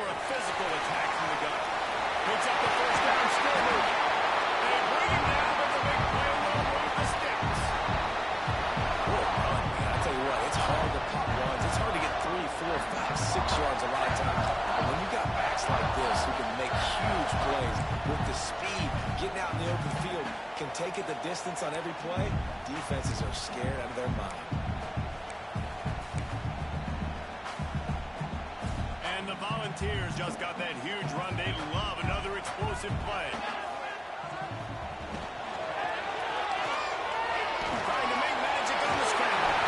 for a physical attack from the gun. Picks up the first down, still moving. They bring him down, but the big play will move the sticks. What a run, man. I tell you what, it's hard to pop runs. It's hard to get 3, 4, 5, 6 yards a lot of times. But when you got backs like this who can make huge plays with the speed, getting out in the open field, can take it the distance on every play, defenses are scared out of their mind. And the Volunteers just got that huge run. They love another explosive play. Trying to make magic on the scramble.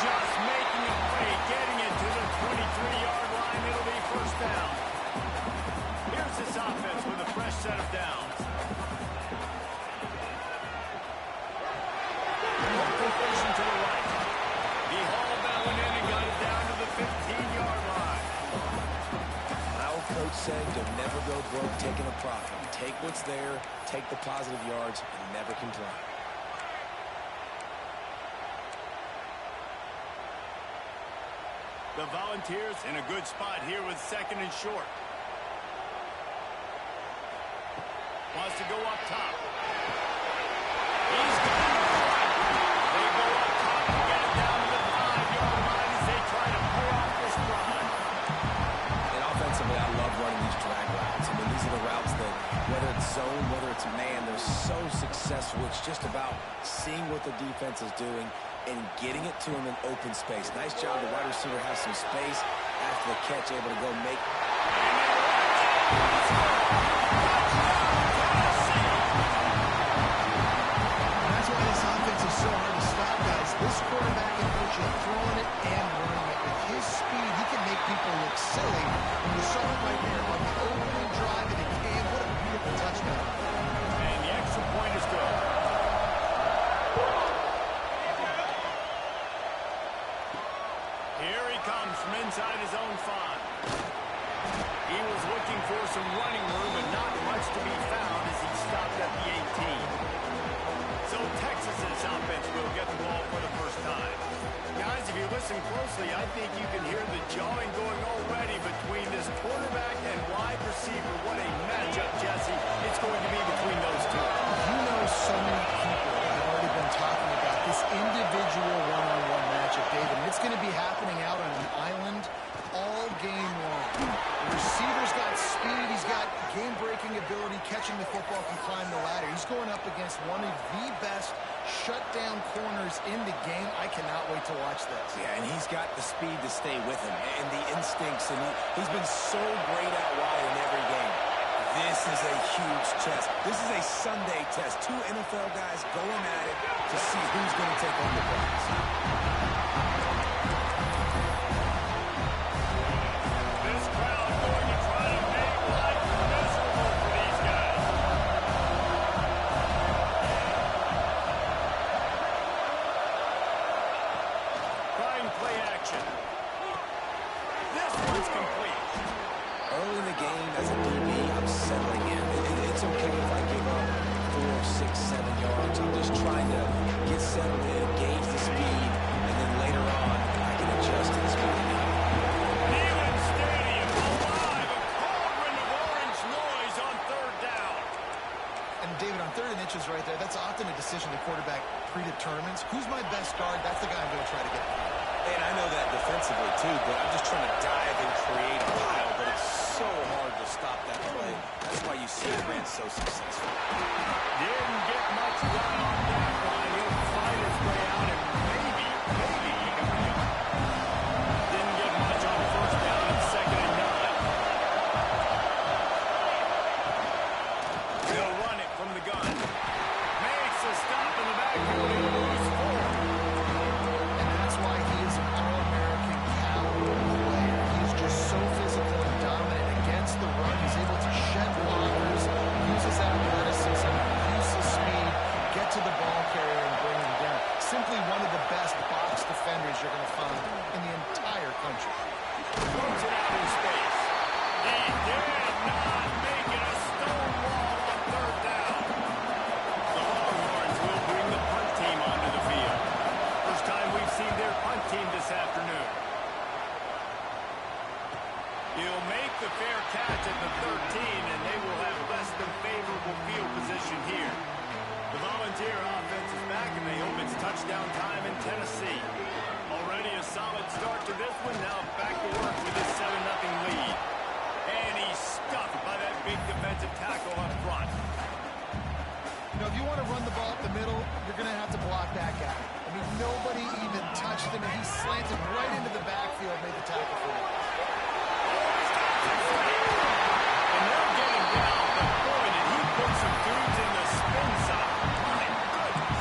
Just making a play, getting it to the 23-yard line. It'll be first down. Here's this offense with a fresh set of downs. Completion to the right. He hauled that one in and got it down to the 15-yard line. My old coach said, don't never go broke taking a profit. Take what's there, take the positive yards, and never complain. The Volunteers in a good spot here with second and short. Wants to go up top. He's got it. They go up top and get it down to the 5-yard line as they try to pull off this run. And offensively, I love running these drag routes. I mean, these are the routes that, whether it's zone, whether it's man, they're so successful. It's just about seeing what the defense is doing and getting it to him in open space. Nice job. The wide receiver has some space after the catch, able to go make. That's why this offense is so hard to stop, guys. This quarterback can put you throwing it and running it. With his speed, he can make people look silly. And you saw it right there on the opening drive of the game. What a beautiful touchdown. And the extra point is good. Here he comes from inside his own 5. He was looking for some running room and not much to be found as he stopped at the 18. So Texas's offense will get the ball for the first time. Guys, if you listen closely, I think you can hear the jawing going already between this quarterback and wide receiver. What a matchup, Jesse, it's going to be between those two. You know, so many people have already been talking about this individual one-on-one matchup, David, and it's going to be happening out on an island all game long. The receiver's got speed, he's got game-breaking ability, catching the football, can climb the ladder. He's going up against one of the best shutdown corners in the game. I cannot wait to watch this. Yeah, and he's got the speed to stay with him and the instincts, and he's been so great out wide in every game. This is a huge test. This is a Sunday test. 2 NFL guys going at it to see who's going to take on the prize. This crowd going to try to make life miserable for these guys. Trying play action. This one's complete. Early in the game, as a DB, I'm settling in. It's okay if I give up 4, 6, 7 yards. I'm just trying to get settled in, gauge the speed, and then later on, I can adjust to the speed. Neyland Stadium alive. A cauldron of orange noise on third down. And David, on 3rd and inches right there, that's often a decision the quarterback predetermines. Who's my best guard? That's the guy I'm going to try to get. And I know that defensively, too, but I'm just trying to dive and create a pile, but it's so hard to stop that play. That's why you see it ran so successful. Didn't get much done on that one. He'll fight his way out and maybe he can make it. Didn't get much on first down and 2nd and 9. He'll run it from the gun. Makes a stop in the backfield. He'll lose 4. And that's why he is an All-American caliber player. He's just so physical and dominant against the run. He's able to shed blockers, use his athleticism, use his speed, get to the ball carrier and bring him down. Simply one of the touchdown time in Tennessee. Already a solid start to this one. Now back to work with his 7-0 lead. And he's stuffed by that big defensive tackle up front. You know, if you want to run the ball up the middle, you're going to have to block that guy. I mean, nobody even touched him, and he slanted right into the backfield, made the tackle for him. And they're getting down, but boy, did he put some dudes in the spin side. My goodness.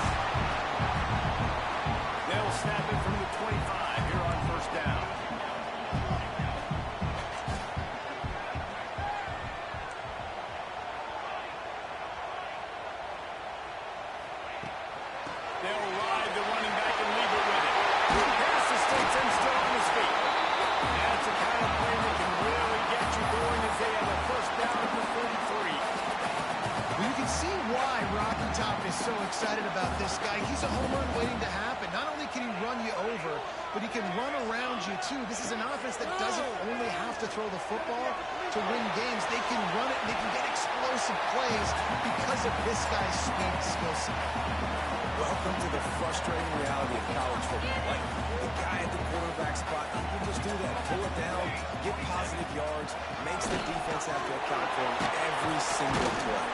They'll snap it from the 25 here on first down. They'll ride the running back and leave it with it. Here's the sticks and still on his feet. That's the kind of play that can really get you going as they have a first down at the 33. Well, you can see why Rocky Top is so excited about this guy. He's a home run waiting to happen. Not only can he run you over, but he can run around you too. This is an offense that doesn't only have to throw the football to win games. They can run it and they can get explosive plays because of this guy's speed and skill set. Welcome to the frustrating reality of college football. Like, the guy at the quarterback spot, he can just do that. Pull it down, get positive yards, makes the defense have to account for him every single play.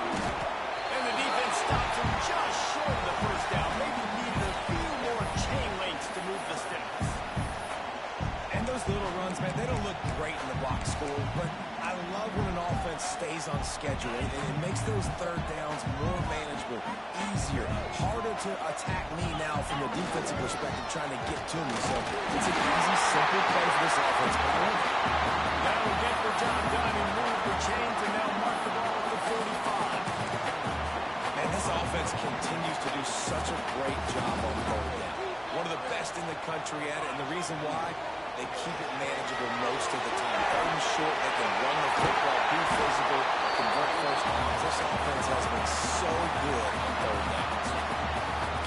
And the defense stops him just short of the first down. Maybe needed a few more chain links to move the sticks. And those little runs, man, they don't look great in the box score, but I love when an offense stays on schedule. It makes those third downs more manageable, easier, harder to attack me now from a defensive perspective trying to get to me. So it's an easy, simple play for this offense, but I love it. That'll get the job done and move the chains and now mark the ball at the 45. Man, this offense continues to do such a great job on third down. One of the best in the country at it, and the reason why, they keep it manageable most of the time. Third and short, they can run the football, be physical, convert first downs. This offense has been so good on third downs.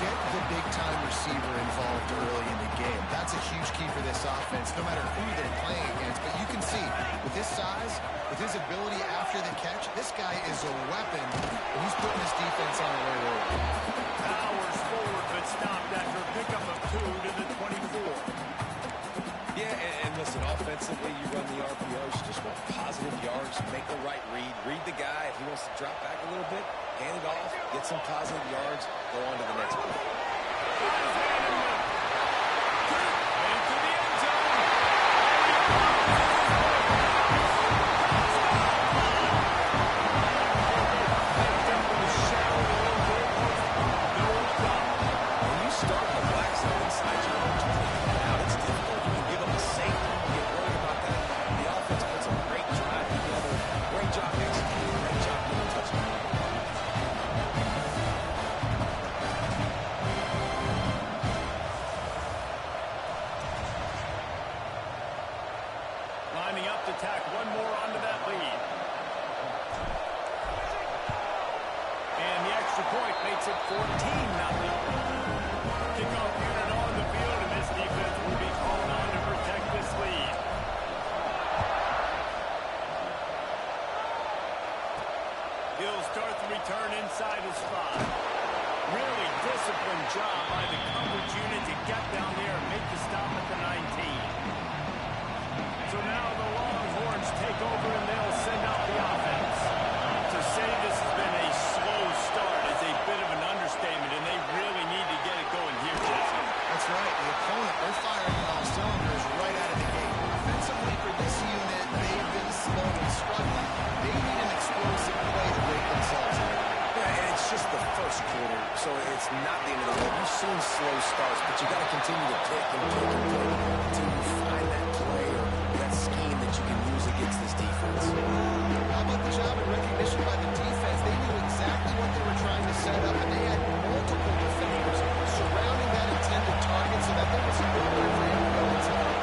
Get the big-time receiver involved early in the game. That's a huge key for this offense, no matter who they're playing against. But you can see, with his size, with his ability after the catch, this guy is a weapon, and he's putting his defense on the right road. Powers forward, but stopped after a pickup of 2 to the 24. Yeah, and listen, offensively, you run the RPOs, you just want positive yards, make the right read the guy. If he wants to drop back a little bit, hand it off, get some positive yards, go on to the next play. Into the end zone. When you start on the black side inside your own 20 now, it's difficult. You can give them a safety, you get worried about that. The offense puts a great drive together, great job executing, great job getting a touchdown. Lining up to tack one more onto that lead. And the extra point makes it 14-0. Kickoff unit on the field, and this defense will be called on to protect this lead. He'll start the return inside his spot. Really disciplined job by the coverage unit to get down there and make the stop at the 19. So now the Longhorns take over and they'll send out the offense. To say this has been a slow start is a bit of an understatement, and they really need to get it going here, Jesse. That's right. The opponent, they're firing on all cylinders right out of the gate. Offensively for this unit, they've been slow and struggling. They need an explosive play to break themselves in. Yeah, and it's just the first quarter, so it's not the end of the road. You've seen slow starts, but you got to continue to pick and pick and pick until you find that play or that scheme that you can use against this defense. How about the job and recognition by the defense? They knew exactly what they were trying to set up, and they had multiple defenders surrounding that intended target so that there was nowhere for him to go inside.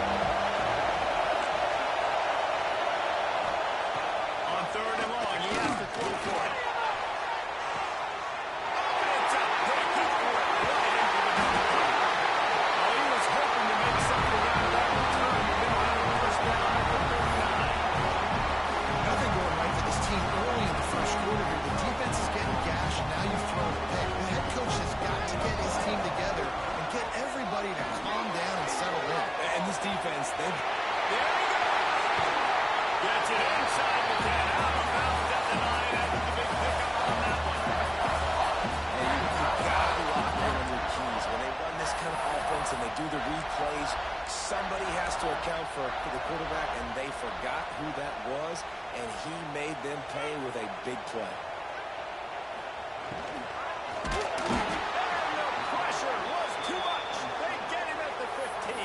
On third and long, he has to throw for it. It's a big hit for it right into the middle. Well, he was hoping to make something out of that return. forgot who that was, and he made them pay with a big play. And the pressure was too much. They get him at the 15.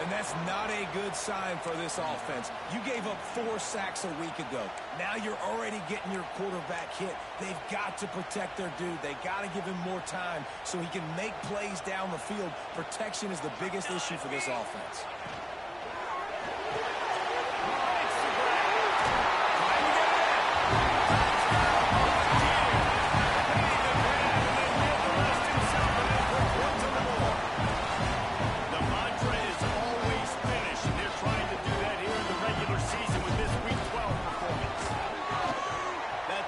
And that's not a good sign for this offense. You gave up 4 sacks a week ago. Now you're already getting your quarterback hit. They've got to protect their dude. They got to give him more time so he can make plays down the field. Protection is the biggest issue for this offense.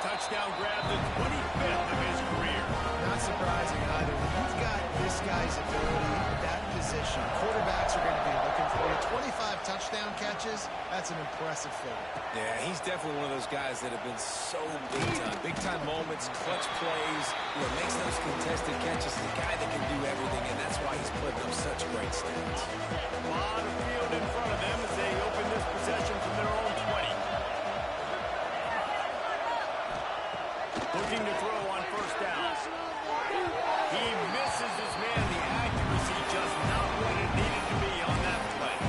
Touchdown grab, the 25th of his career. Not surprising either. When you've got this guy's ability at that position, quarterbacks are going to be looking for it. 25 touchdown catches, that's an impressive figure. Yeah, he's definitely one of those guys that have been so big time. Big time moments, clutch plays, makes those contested catches. He's a guy that can do everything, and that's why he's putting up such great stats. A lot of field in front of them as they open this possession from their own 20. Looking to throw on first down. He misses his man. The accuracy just not what it needed to be on that play.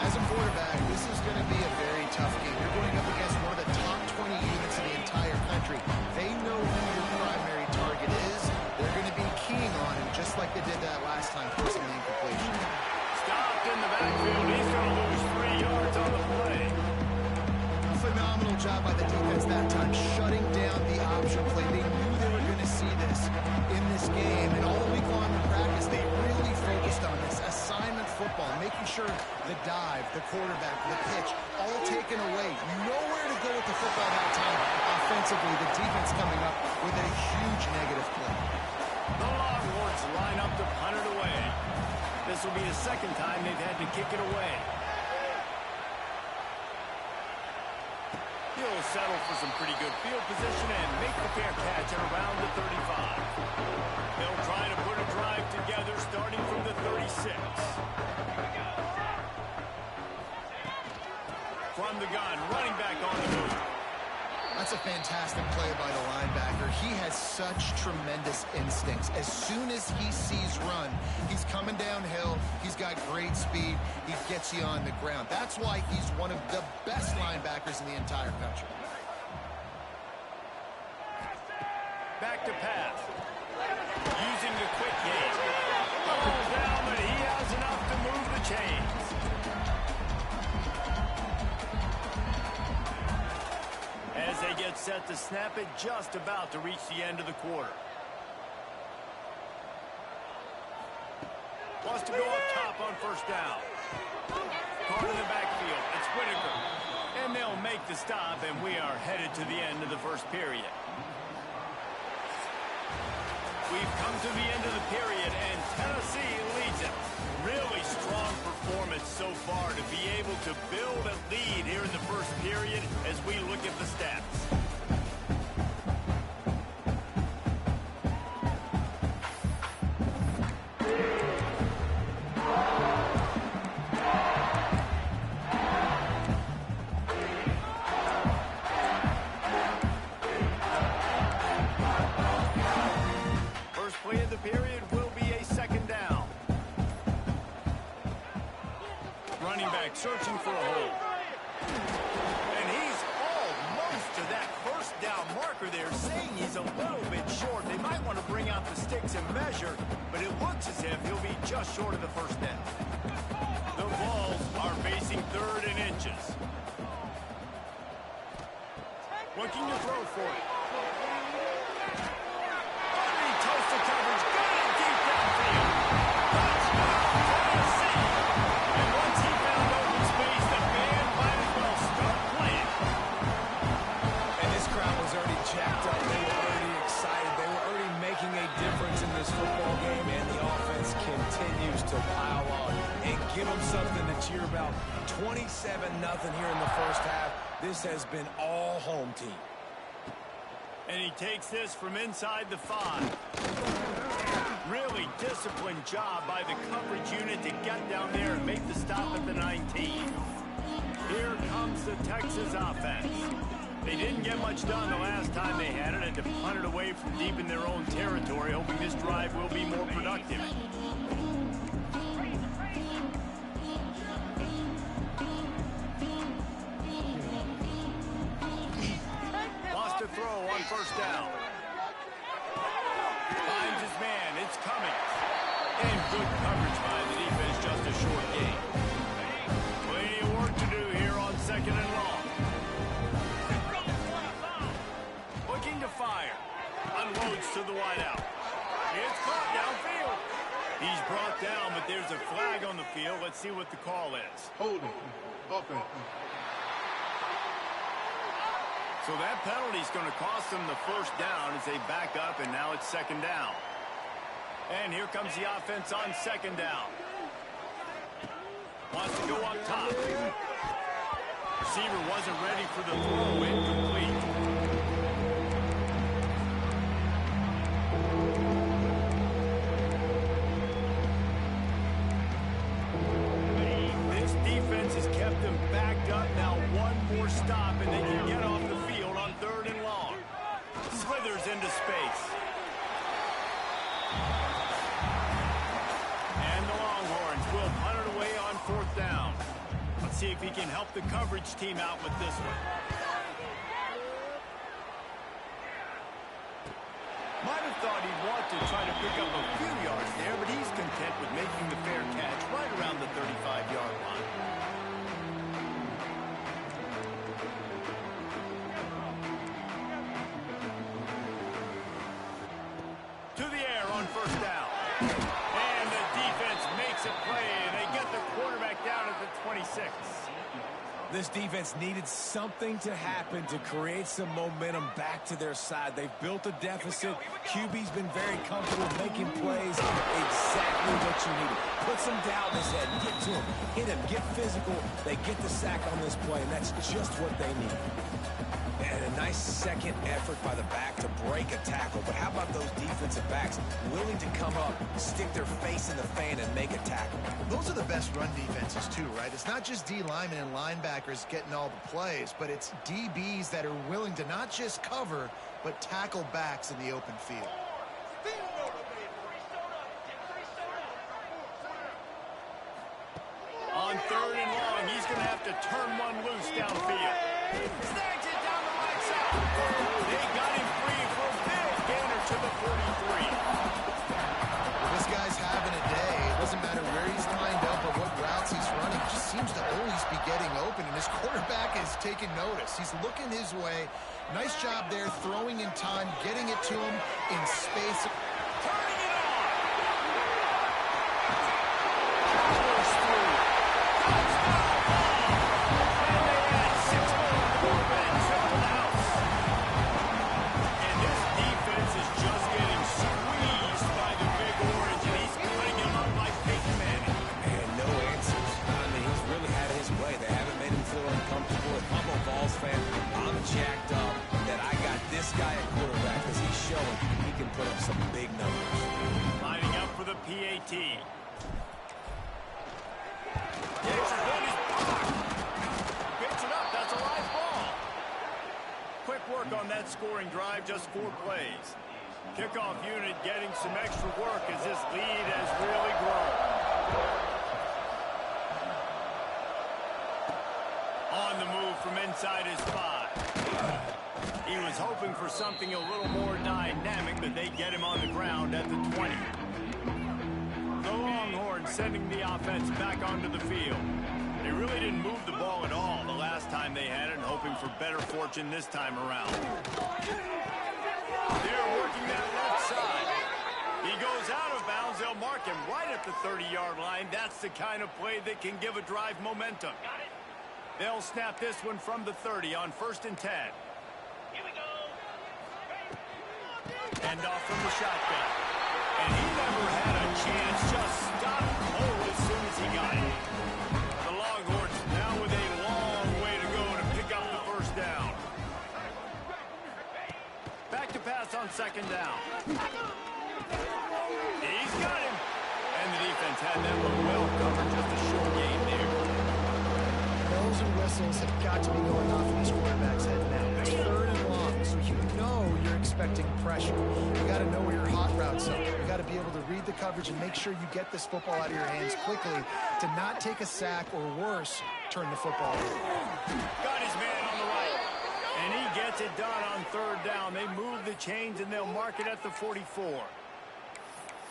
As a quarterback, this is going to be a very tough game. You're going up against one of the top 20 units in the entire country. They know who your primary target is. They're going to be keying on him just like they did that last time, forcing the incompletion. Stopped in the backfield. He's going to lose 3 yards on the play. Phenomenal job by the defense that time, shutting down the option play. They knew they were going to see this in this game, and all week long in practice, they really focused on this assignment football, making sure the dive, the quarterback, the pitch, all taken away. Nowhere to go with the football that time. Offensively, the defense coming up with a huge negative play. The Longhorns line up to punt it away. This will be the second time they've had to kick it away. He'll settle for some pretty good field position and make the fair catch at around the 35. They'll try to put a drive together starting from the 36. From the gun, running back on the move. That's a fantastic play by the linebacker. He has such tremendous instincts. As soon as he sees run, he's coming downhill. He's got great speed. He gets you on the ground. That's why he's one of the best linebackers in the entire country. Back to pass. Using the quick game. Ball down, but he has enough to move the chains. As they get set to snap it, just about to reach the end of the quarter. Wants to go up top on first down. Caught in the backfield. It's Whitaker. And they'll make the stop, and we are headed to the end of the first period. We've come to the end of the period, and Tennessee leads it. Really strong performance so far to be able to build a lead here in the first period as we look at the stats. First play of the period will be a second down. Running back searching for a hole. And he's almost to that first down marker there, saying he's a little bit short. They might want to bring out the sticks and measure, but it looks as if he'll be just short of the first down. The Vols are facing third and inches. Looking to throw for it. Underneath toasted coverage, got it deep downfield. Touchdown, Tennessee! And once he found open space, the band might as well start playing. And this crowd was already jacked up. They were already excited. They were already making a difference in this football game, and the offense continues to pile on and give them something to cheer about. 27-0 here in the first half. This has been all home team. And he takes this from inside the 5. Really disciplined job by the coverage unit to get down there and make the stop at the 19. Here comes the Texas offense. They didn't get much done the last time they had it, and to punt it away from deep in their own territory, hoping this drive will be more productive. Lost a throw on first down. Finds his man. It's coming. And good coverage by the defense, just a short gain. Plenty of work to do here on second and long. Looking to fire. Unloads to the wideout. It's caught downfield. He's brought down, but there's a flag on the field. Let's see what the call is. Holding. Offense. So that penalty is going to cost them the first down as they back up, and now it's second down. And here comes the offense on second down. Wants to go up top. Receiver wasn't ready for the throw. Incomplete. This defense has kept them backed up. Now one more stop, and they can get off the field on third and long. Slithers into space. And the Longhorns will punt it away on fourth down. Let's see if he can help the coverage team out with this one. Might have thought he'd want to try to pick up a few yards there, but he's content with making the fair catch right around the 35-yard line. To the air on first down. And the defense makes a play, and they get the quarterback down at the 26. This defense needed something to happen to create some momentum back to their side. They've built a deficit. QB's been very comfortable making plays. Exactly what you needed. Put some doubt in his head. Get to him. Hit him. Get physical. They get the sack on this play, and that's just what they need. And a nice second effort by the back to break a tackle. But how about those defensive backs willing to come up, stick their face in the fan, and make a tackle? Those are the best run defenses too, right? It's not just D linemen and linebackers getting all the plays, but it's DBs that are willing to not just cover, but tackle backs in the open field. On third and long, he's going to have to turn one loose downfield. Snags it down the right side. They got him free for a big gainer to the 43. Well, this guy's having a day. It doesn't matter where he's lined up or what routes he's running. He just seems to always be getting open, and his quarterback is taking notice. He's looking his way. Nice job there, throwing in time, getting it to him in space. Turning it on. PAT. Picks it up. That's a live ball. Quick work on that scoring drive, just 4 plays. Kickoff unit getting some extra work as this lead has really grown. On the move from inside his 5. He was hoping for something a little more dynamic, but they get him on the ground at the 20. The Longhorns sending the offense back onto the field. They really didn't move the ball at all the last time they had it, and hoping for better fortune this time around. They're working that left side. He goes out of bounds. They'll mark him right at the 30-yard line. That's the kind of play that can give a drive momentum. They'll snap this one from the 30 on 1st and 10. Here we go. End off from the shotgun. And he never had a chance. Just stopped cold as soon as he got it. The Longhorns now with a long way to go to pick up the first down. Back to pass on 2nd down. He's got him. And the defense had that one well covered. Just a short gain there. bells and whistles have got to be going off in this quarterback's head now. It's 3rd and long, so you know you're expecting pressure. You got to know where your hot routes are. You got to be able to read the coverage and make sure you get this football out of your hands quickly to not take a sack or worse, turn the football over. Got his man on the right. And he gets it done on 3rd down. They move the chains and they'll mark it at the 44.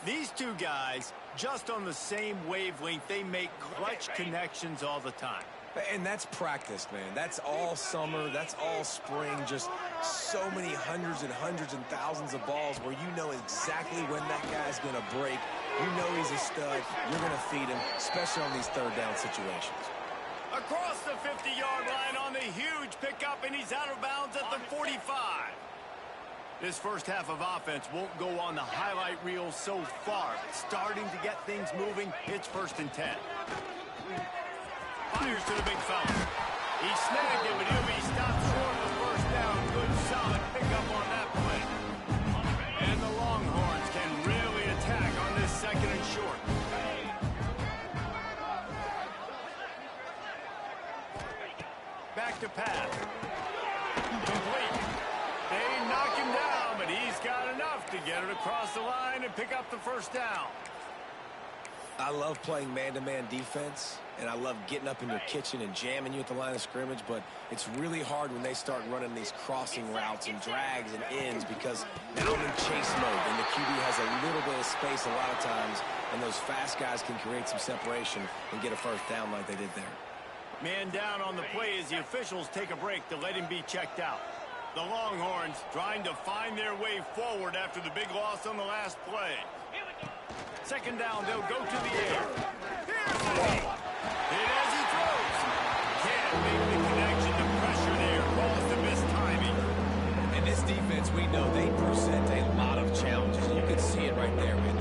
These two guys, just on the same wavelength, they make clutch connections all the time. And that's practice, man. That's all summer. That's all spring. Just so many hundreds and thousands of balls where you know exactly when that guy's going to break. You know he's a stud. You're going to feed him, especially on these 3rd down situations. Across the 50-yard line on the huge pickup, and he's out of bounds at the 45. This first half of offense won't go on the highlight reel so far. Starting to get things moving. It's 1st and 10. Fires to the big fella. He snagged it, but he'll be stopped short of the 1st down. Good, solid pickup on that play. And the Longhorns can really attack on this 2nd and short. Back to pass. Complete. They knock him down, but he's got enough to get it across the line and pick up the 1st down. I love playing man-to-man defense, and I love getting up in your kitchen and jamming you at the line of scrimmage, but it's really hard when they start running these crossing routes and drags and ends because now I'm in chase mode, and the QB has a little bit of space a lot of times, and those fast guys can create some separation and get a 1st down like they did there. Man down on the play as the officials take a break to let him be checked out. The Longhorns trying to find their way forward after the big loss on the last play. 2nd down, they'll go to the air. Here's the hit. Hit as he throws. Can't make the connection. The pressure there caused the missed timing. And this defense, we know they present a lot of challenges. You can see it right there, man.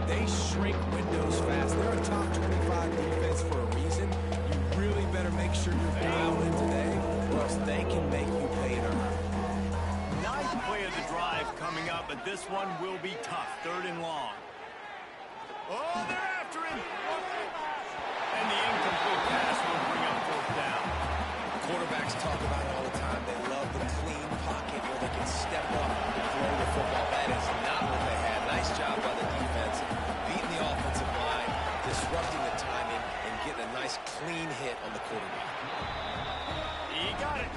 They shrink windows fast. They're a top 25 defense for a reason. You really better make sure you're dialed in today, or else they can make you pay it earned. Ninth play of the drive coming up, but this one will be tough. 3rd and long. Oh, they're after him. And the incomplete pass will bring up 4th down. Quarterbacks talk about it all the time. They love the clean pocket where they can step up and throw the football. That is not what they had. Nice job by the defense. Beating the offensive line, disrupting the timing, and getting a nice clean hit on the quarterback. He got it.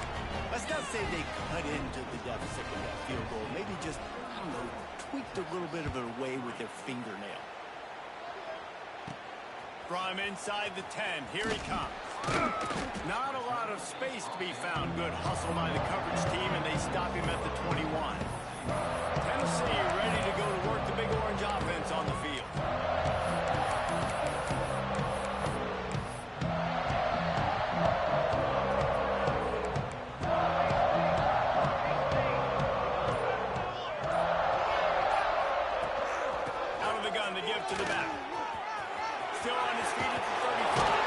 Let's not say they cut into the deficit with that field goal. Maybe just, I don't know, tweaked a little bit of it away with their fingernail. From inside the 10, here he comes. Not a lot of space to be found. Good hustle by the coverage team, and they stop him at the 21. Tennessee ready to go to work the Big Orange offense on the field. Out of the gun to give to the back. Still on his feet at the 35.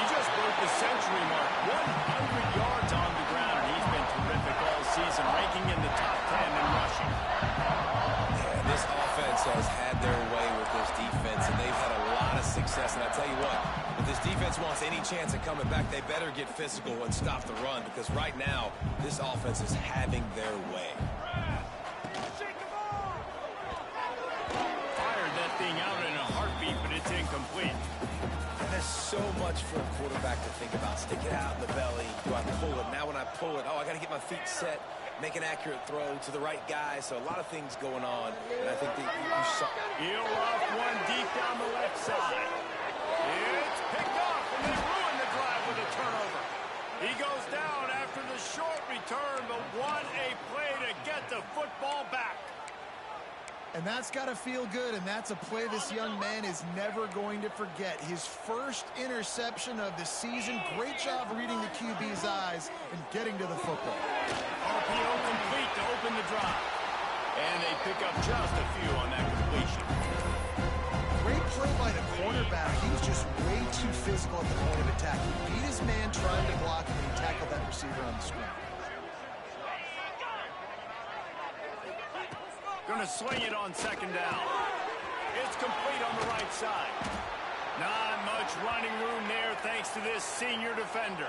He just broke the century mark. 100 yards on the ground, and he's been terrific all season, ranking in the top 10 in rushing. Yeah, this offense has had their way with this defense, and they've had a lot of success. And I tell you what, if this defense wants any chance of coming back, they better get physical and stop the run, because right now, this offense is having their way. Fired that thing out in a heartbeat, but it's incomplete. There's so much for a quarterback to think about. Stick it out in the belly. Do I pull it? Now when I pull it, oh, I got to get my feet set, make an accurate throw to the right guy. So a lot of things going on, and I think that you saw. He'll off one deep down the left side. It's picked off, and they ruin the drive with a turnover. He goes down after the short return, but what a play to get the football back. And that's got to feel good, and that's a play this young man is never going to forget. His first interception of the season. Great job reading the QB's eyes and getting to the football. RPO complete to open the drive. And they pick up just a few on that completion. Great play by the cornerback. He was just way too physical at the point of attack. He beat his man trying to block him, and he tackled that receiver on the screen. Going to swing it on 2nd down. It's complete on the right side. Not much running room there thanks to this senior defender.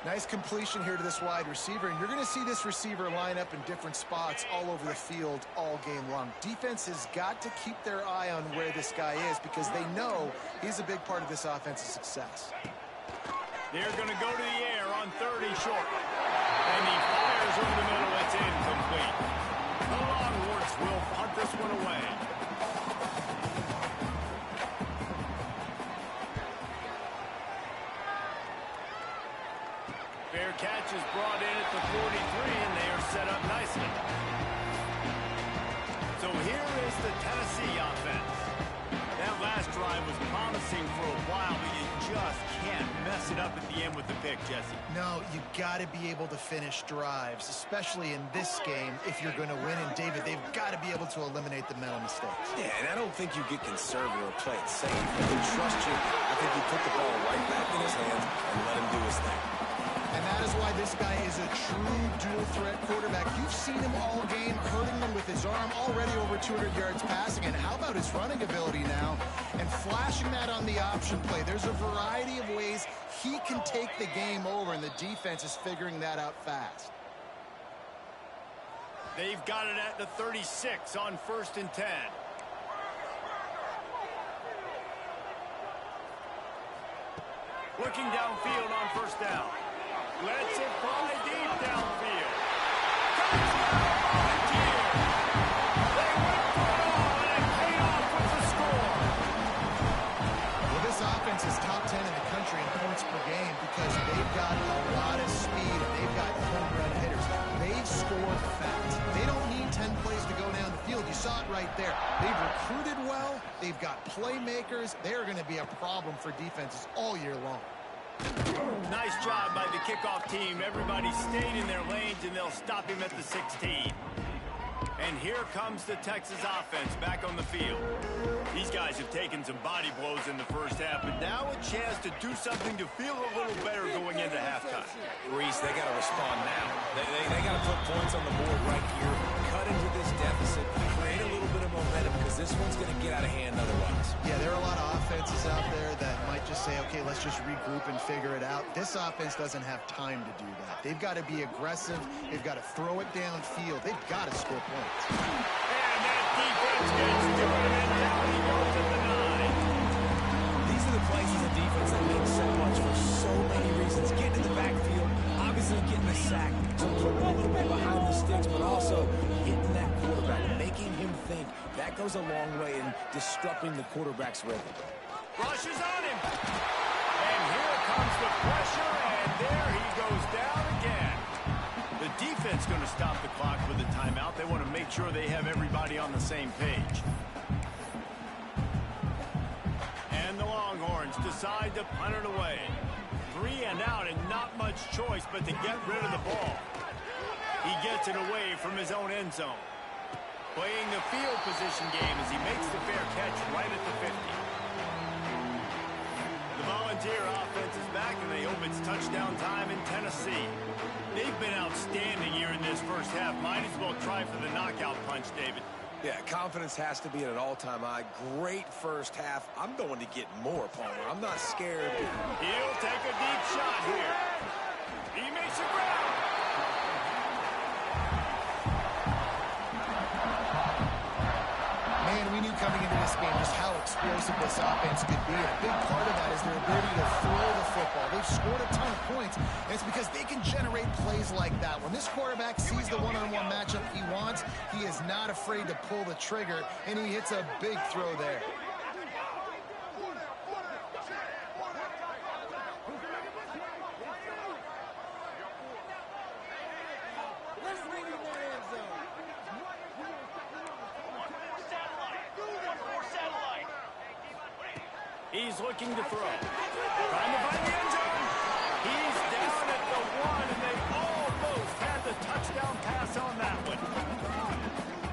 Nice completion here to this wide receiver, and you're going to see this receiver line up in different spots all over the field all game long. Defense has got to keep their eye on where this guy is because they know he's a big part of this offense's success. They're going to go to the air on 30 short. And he fires over the middle. It's incomplete. The Longhorns will punt this one away. Fair catch is brought in at the 43, and they are set up nicely. So here is the Tennessee offense. That last drive was promising for a while, but you just can't mess it up at the end with the pick, Jesse. No, you got to be able to finish drives, especially in this game if you're going to win. And, David, they've got to be able to eliminate the mental mistakes. Yeah, and I don't think you get conservative or play it safe. If you trust you, I think you put the ball right back in his hands and let him do his thing. And that is why this guy is a true dual-threat quarterback. You've seen him all game, hurting them with his arm, already over 200 yards passing. And how about his running ability now? And flashing that on the option play. There's a variety of ways he can take the game over, and the defense is figuring that out fast. They've got it at the 36 on 1st and 10. Looking downfield on 1st down. Lets it fly deep downfield. They went for it all, and it paid off with the score. Well, this offense is top 10 in the country in points per game because they've got a lot of speed and they've got home run hitters. They've scored fast. They don't need 10 plays to go down the field. You saw it right there. They've recruited well. They've got playmakers. They're going to be a problem for defenses all year long. Nice job by the kickoff team. Everybody stayed in their lanes, and they'll stop him at the 16. And here comes the Texas offense back on the field. These guys have taken some body blows in the first half, but now a chance to do something to feel a little better going into halftime. Reese, they got to respond now. They got to put points on the board right here, cut into this deficit, create a little bit of momentum because this one's going to get out of hand otherwise. Yeah, there are a lot of offenses out there that might just say, okay, let's just regroup and figure it out. This offense doesn't have time to do that. They've got to be aggressive. They've got to throw it downfield. They've got to score points. And that defense gets to it, and down he goes at the 9. These are the places of defense that mean so much for so many reasons. Getting in the backfield, obviously getting the sack, so putting a little bit behind the sticks, but also hitting that quarterback, making him think. That goes a long way in disrupting the quarterback's rhythm. Rushes on him. And here comes the pressure, and there he goes down again. The defense going to stop the clock with a timeout. They want to make sure they have everybody on the same page. And the Longhorns decide to punt it away. 3 and out and not much choice but to get rid of the ball. He gets it away from his own end zone. Playing the field position game as he makes the fair catch right at the 50. The Volunteer offense is back, and they hope it's touchdown time in Tennessee. They've been outstanding here in this first half. Might as well try for the knockout punch, David. Yeah, confidence has to be at an all-time high. Great first half. I'm going to get more, Palmer. I'm not scared. He'll take a deep shot here. He makes the ground. Man, we knew coming into this game just how explosive this offense could be. A big part of that is their ability to throw the football. They've scored a ton of points, and it's because they can generate plays like that. When this quarterback sees the one-on-one matchup he wants, he is not afraid to pull the trigger, and he hits a big throw there. He's looking to throw. Trying to find the end zone. He's down at the 1, and they almost had the touchdown pass on that one.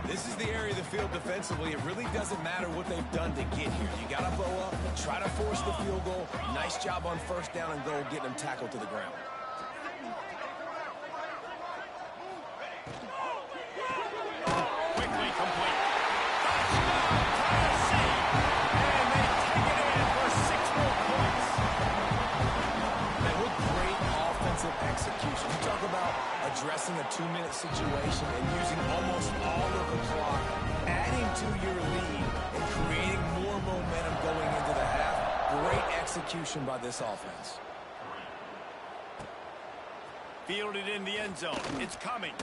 This is the area of the field defensively. It really doesn't matter what they've done to get here. You got to bow up, try to force the field goal. Nice job on 1st down and goal, getting them tackled to the ground. Quickly complete. Touchdown, Tennessee. And they take it in for 2-minute situation and using almost all of the clock, adding to your lead and creating more momentum going into the half. Great execution by this offense. Fielded in the end zone. It's coming.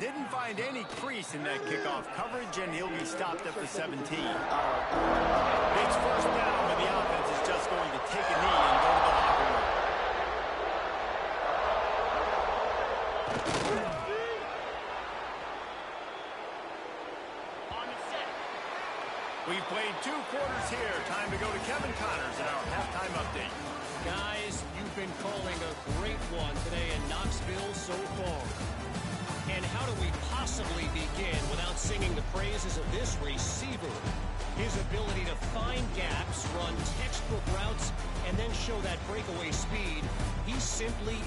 Didn't find any crease in that kickoff coverage, and he'll be stopped at the 17. It's first down, but the offense is just going to take a knee and go to the locker room. We've played 2 quarters here. Time to go to Kevin Connors in our halftime update. Guys, you've been calling a great one today in Knoxville so far. And how do we possibly begin without singing the praises of this receiver? His ability to find gaps, run textbook routes, and then show that breakaway speed. He's simply...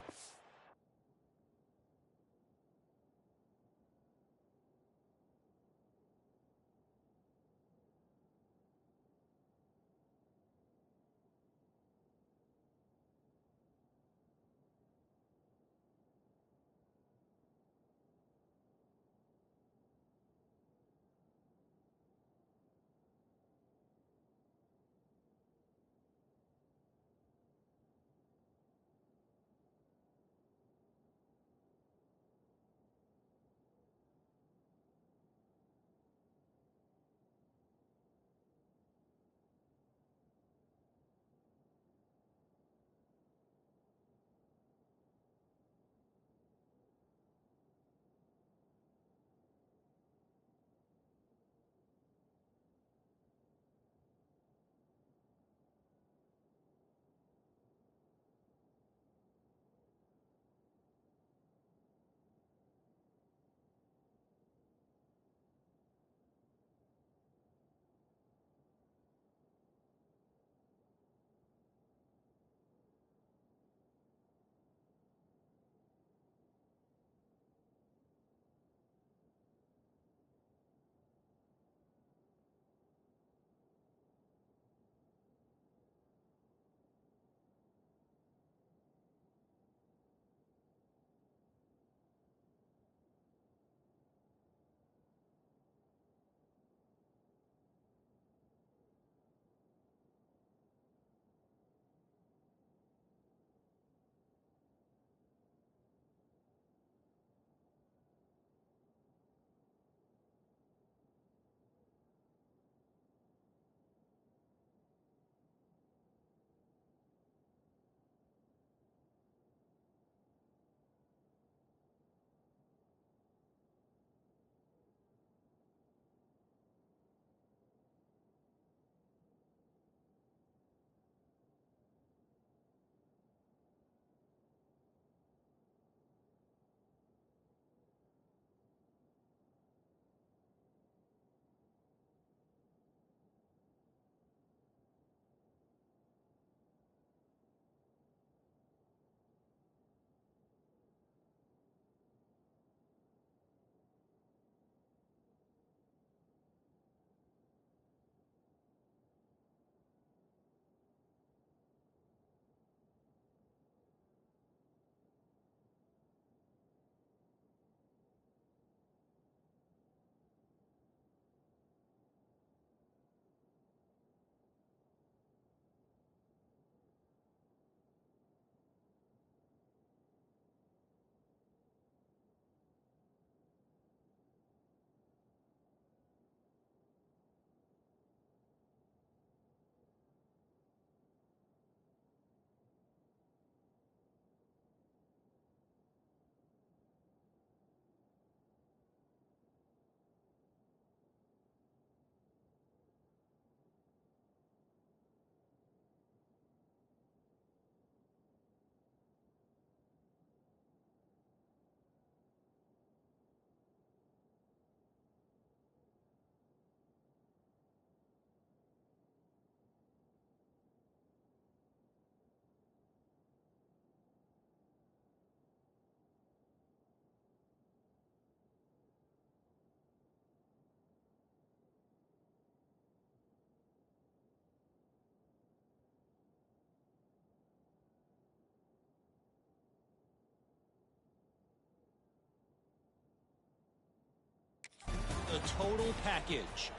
the total package.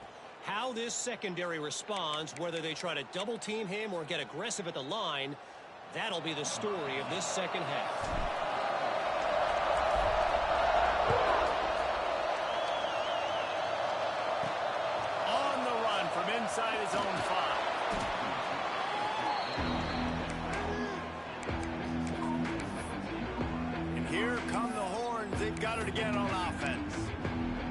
How this secondary responds, whether they try to double-team him or get aggressive at the line, that'll be the story of this second half. On the run from inside his own 5. And here come the Horns. They've got it again on offense.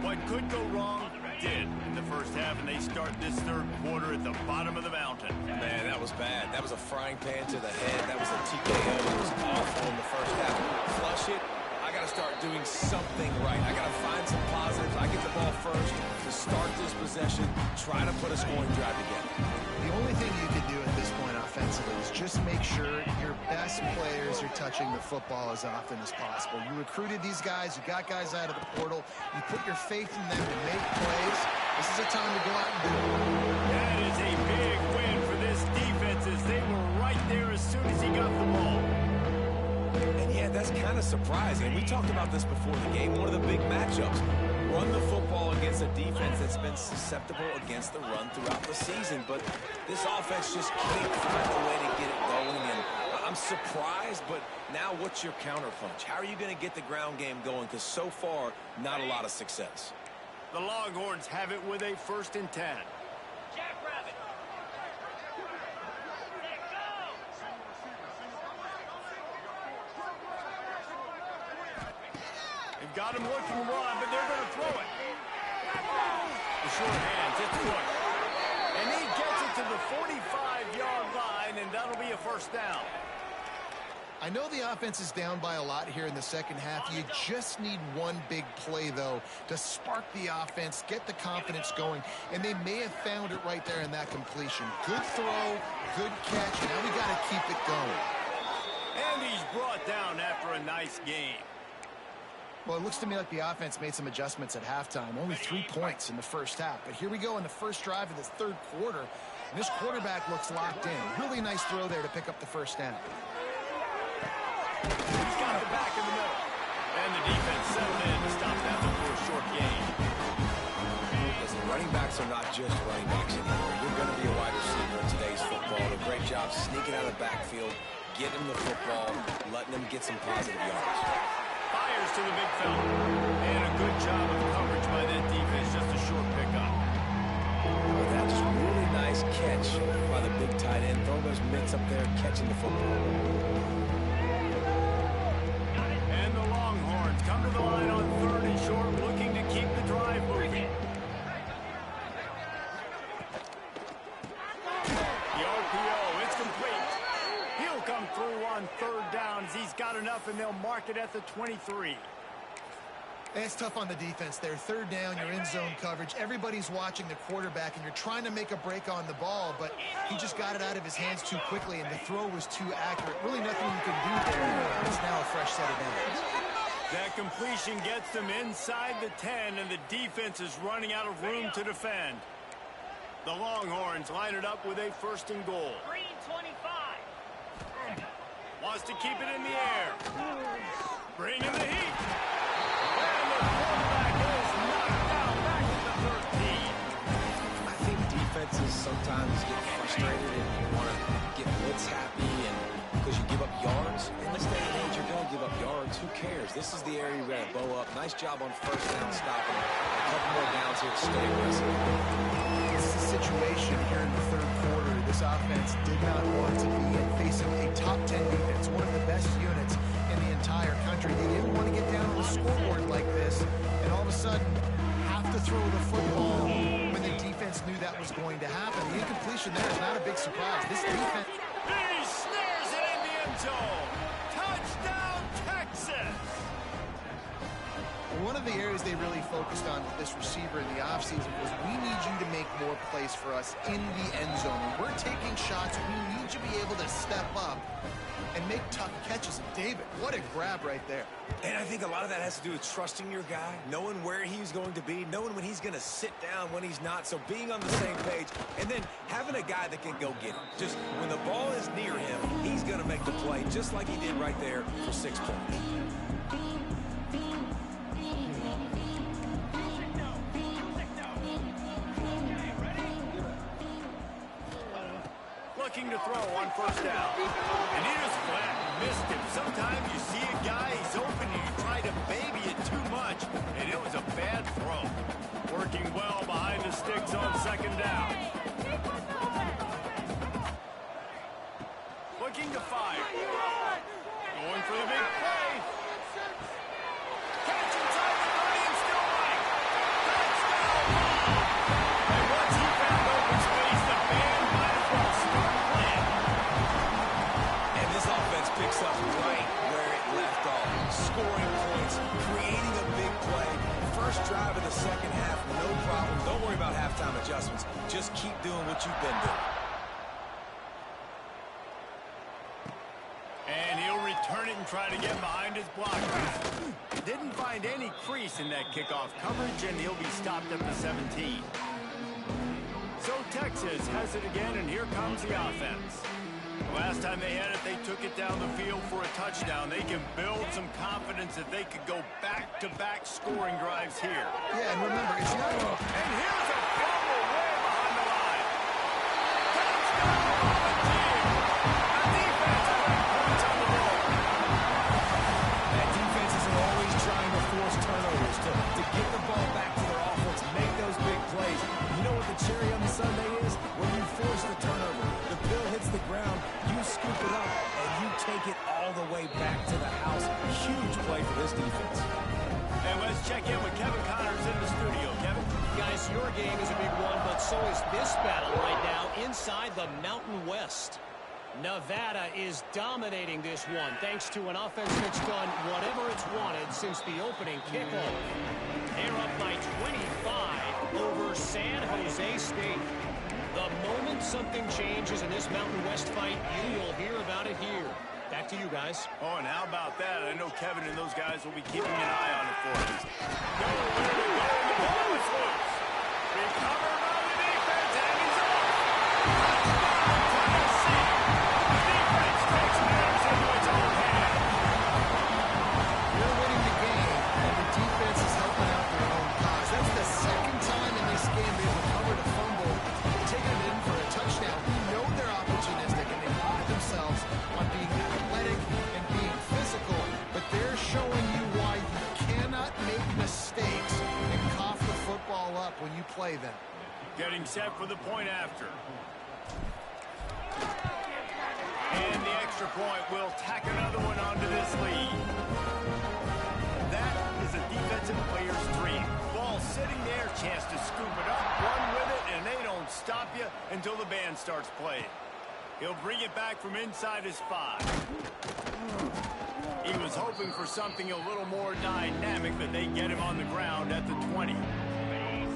What could go wrong did in the first half, and they start this third quarter at the bottom of the mountain. Man, that was bad. That was a frying pan to the head. That was a TKO. It was awful in the first half. Flush it. I got to start doing something right. I got to find some positives. I get the ball first to start this possession, try to put a scoring drive together. The only thing you can do at this point offensively is just make sure your best players are touching the football as often as possible. You recruited these guys. You got guys out of the portal. You put your faith in them to make plays. This is a time to go out and do it. That is a big win for this defense as they were right there as soon as he got the ball. And yeah, that's kind of surprising. We talked about this before the game. One of the big matchups. Run the football against a defense that's been susceptible against the run throughout the season. But this offense just can't find a way to get it going. And I'm surprised, but now what's your counterpunch? How are you going to get the ground game going? Because so far, not a lot of success. The Longhorns have it with a 1st and 10. They've got him looking run, but they're going to throw it. The short hands, it's good. And he gets it to the 45-yard line, and that'll be a 1st down. I know the offense is down by a lot here in the second half. You just need one big play, though, to spark the offense, get the confidence going, and they may have found it right there in that completion. Good throw, good catch. Now we got to keep it going. And he's brought down after a nice game. Well, it looks to me like the offense made some adjustments at halftime. Only 3 points in the first half. But here we go in the first drive of this third quarter. And this quarterback looks locked in. Really nice throw there to pick up the 1st down. He's got the back in the middle. And the defense settled in to stop that one for a short gain. Listen, running backs are not just running backs anymore. You're going to be a wide receiver in today's football. And a great job sneaking out of the backfield, getting them the football, letting them get some positive yards. Fires to the big fella. And a good job of coverage by that defense. Just a short pickup. Oh, that's just a really nice catch by the big tight end. Throwing those mitts up there, catching the football. And the Longhorns come to the line on 3rd and short, looking to keep the drive moving. The RPO, it's complete. He'll come through on 3rd downs. He's got enough, and they'll mark it at the 23. It's tough on the defense there. 3rd down, you're in zone coverage. Everybody's watching the quarterback, and you're trying to make a break on the ball, but he just got it out of his hands too quickly, and the throw was too accurate. Really nothing you can do there. It's now a fresh set of downs. That completion gets them inside the 10, and the defense is running out of room to defend. The Longhorns line it up with a 1st and goal. Green 25. Wants to keep it in the air. Bring in the heat. And the quarterback is knocked down back to the 13. I think defenses sometimes get frustrated and you want to get blitz happy and because you give up yards. In this day and age, you're going to give up yards. Who cares? This is the area you're going to bow up. Nice job on 1st down stopping it. A couple more downs here to stay aggressive. This is a situation here in the 3rd quarter. This offense did not want to be in facing a top 10 defense, one of the best units in the entire country. They didn't want to get down on the scoreboard like this, and all of a sudden have to throw the football when the defense knew that was going to happen. The incompletion there is not a big surprise. This defense... He snares it in the end zone. Touchdown, Texas! One of the areas they really focused on with this receiver in the offseason was we need you to make more plays for us in the end zone. When we're taking shots, we need you to be able to step up and make tough catches. And David, what a grab right there. And I think a lot of that has to do with trusting your guy, knowing where he's going to be, knowing when he's going to sit down, when he's not. So being on the same page, and then having a guy that can go get it. Just when the ball is near him, he's going to make the play, just like he did right there for 6 points. looking to throw on first down. And he just flat missed him. Sometimes you see a guy, he's open, and you try to baby it too much, and it was a bad throw. Working well behind the sticks on second down. Looking to fire. Going for the big play. Catch inside the 30 and still right. Touchdown! And once he found open space, the band might as well start playing. And this offense picks up right where it left off. Scoring points, creating a big play. First drive of the second half, no problem. Don't worry about halftime adjustments. Just keep doing what you've been doing. And he'll return it and try to get behind his blockers. Didn't find any crease in that kickoff coverage, and he'll be stopped at the 17. So Texas has it again, and here comes the offense. The last time they had it, they took it down the field for a touchdown. They can build some confidence that they could go back-to-back scoring drives here. Yeah, and remember, it's not all. And here's a fumble way behind the line. Touchdown, Volunteers! The defense putting points on the board. That defense isn't always trying to force turnovers to get the ball back to their offense, make those big plays. You know what the cherry on the sundae is? When you force the turnover, the bill hits the ground, you scoop it up, and you take it all the way back to the house. Huge play for this defense. And let's check in with Kevin Connors in the studio. Kevin? Guys, your game is a big one, but so is this battle right now inside the Mountain West. Nevada is dominating this one thanks to an offense that's done whatever it's wanted since the opening kickoff. They're up by 25 over San Jose State. The moment something changes in this Mountain West fight, you will hear about it here. Back to you guys. Oh, and how about that? I know Kevin and those guys will be keeping an eye on it for us. Nowhere to go. The ball is loose. Recovered by the defense, and he's off. Touchdown, Tennessee. The defense takes matters into its own hands. You're winning the game, and the defense is helping out their own cause. That's the second time in this game they've recovered a fumble, taken it in for a touchdown. We know they're opportunistic, and they pride themselves on being athletic and being physical, but they're showing you why you cannot make mistakes and cough the football up when you play them. Getting set for the point after. And the extra point will tack another one onto this lead. That is a defensive player's dream. Ball sitting there, chance to scoop it up, run with it, and they don't stop you until the band starts playing. He'll bring it back from inside his 5. He was hoping for something a little more dynamic, but they get him on the ground at the 20.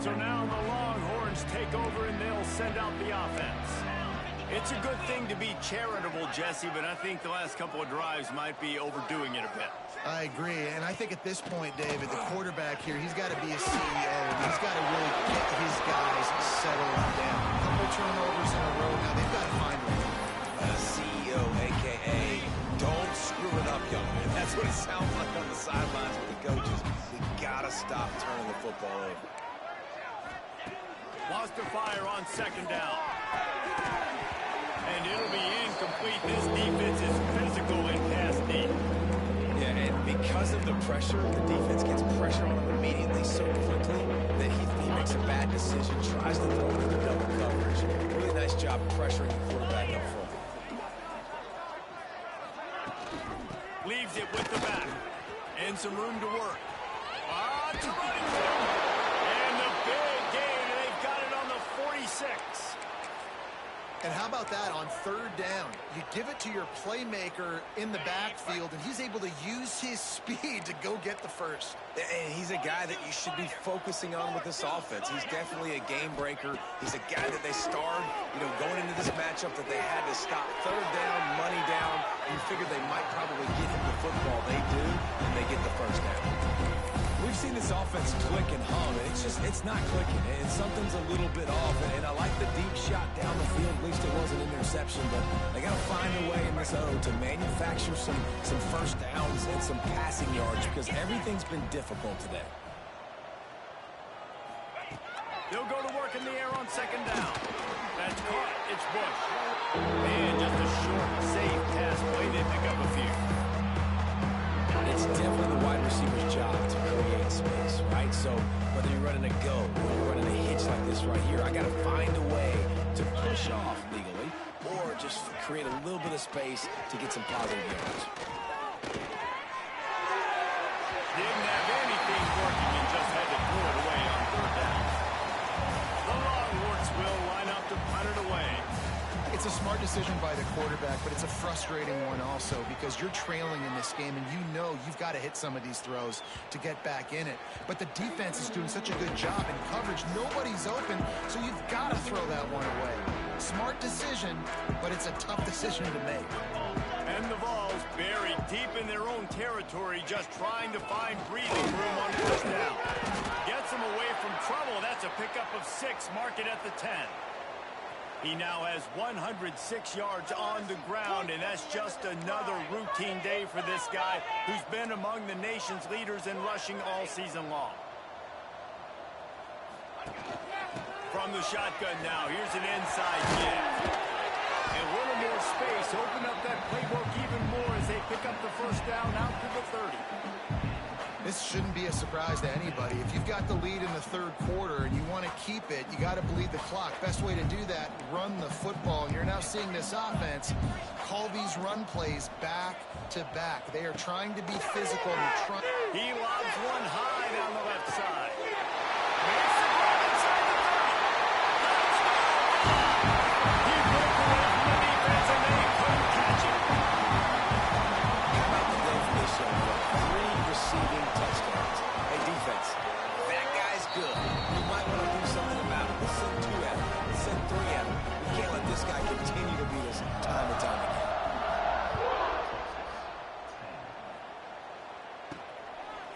So now the Longhorns take over, and they'll send out the offense. It's a good thing to be charitable, Jesse, but I think the last couple of drives might be overdoing it a bit. I agree, and I think at this point, David, the quarterback here, he's got to be a CEO. He's got to really get his guys settled down. A couple turnovers in a row now. They've got to find one. CEO, a.k.a. don't screw it up, young man. That's what it sounds like on the sidelines with the coaches. We got to stop turning the football over. Lost to fire on second down. And it'll be incomplete. This defense is physical and pass deep. Yeah, and because of the pressure, the defense gets pressure on him immediately so quickly that he makes a bad decision, tries to throw into double coverage. Really nice job pressuring the quarterback up front. Leaves it with the back. And some room to work. It's running through. And the big gain. They've got it on the 46. And how about that on third down? You give it to your playmaker in the backfield, and he's able to use his speed to go get the first. And he's a guy that you should be focusing on with this offense. He's definitely a game breaker. He's a guy that they starred, going into this matchup that they had to stop. Third down, money down. You figured they might probably get him the football. They do, and they get the first down. We've seen this offense click and hum, and it's not clicking, and something's a little bit off, and I like the deep shot down the field. At least it wasn't an interception, but they got to find a way in this O to manufacture some first downs and some passing yards because everything's been difficult today. They'll go to work in the air on second down. That's caught. It's Bush. And just a short, safe pass play. They pick up a few. It's definitely the wide receiver's job to create space, right? So whether you're running a go or you're running a hitch like this right here, I got to find a way to push off legally or just create a little bit of space to get some positive yards. Didn't have anything working and just had to throw it away on third down. The Longhorns will line up to punt it away. It's a smart decision by the quarterback, but it's a frustrating one also because you're trailing in this game and you know you've got to hit some of these throws to get back in it. But the defense is doing such a good job in coverage. Nobody's open, so you've got to throw that one away. Smart decision, but it's a tough decision to make. And the Vols buried deep in their own territory, just trying to find breathing room on first down. Gets them away from trouble. That's a pickup of 6. Mark it at the 10. He now has 106 yards on the ground, and that's just another routine day for this guy who's been among the nation's leaders in rushing all season long. From the shotgun now, here's an inside give. And a little more space, open up that playbook even more as they pick up the first down out to the 30. This shouldn't be a surprise to anybody. If you've got the lead in the third quarter and you want to keep it, you got to bleed the clock. Best way to do that, run the football. And you're now seeing this offense call these run plays back to back. They are trying to be physical. He lobs one high down the left side. Makes the grab inside the 30. He broke away from the defense and they couldn't catch him. How about the definition of 3 receiving touchdowns? Hey, defense, that guy's good. You might want to do something about it. Let's send 2 at him. Let's send 3 at him. We can't let this guy continue to beat us time and time again.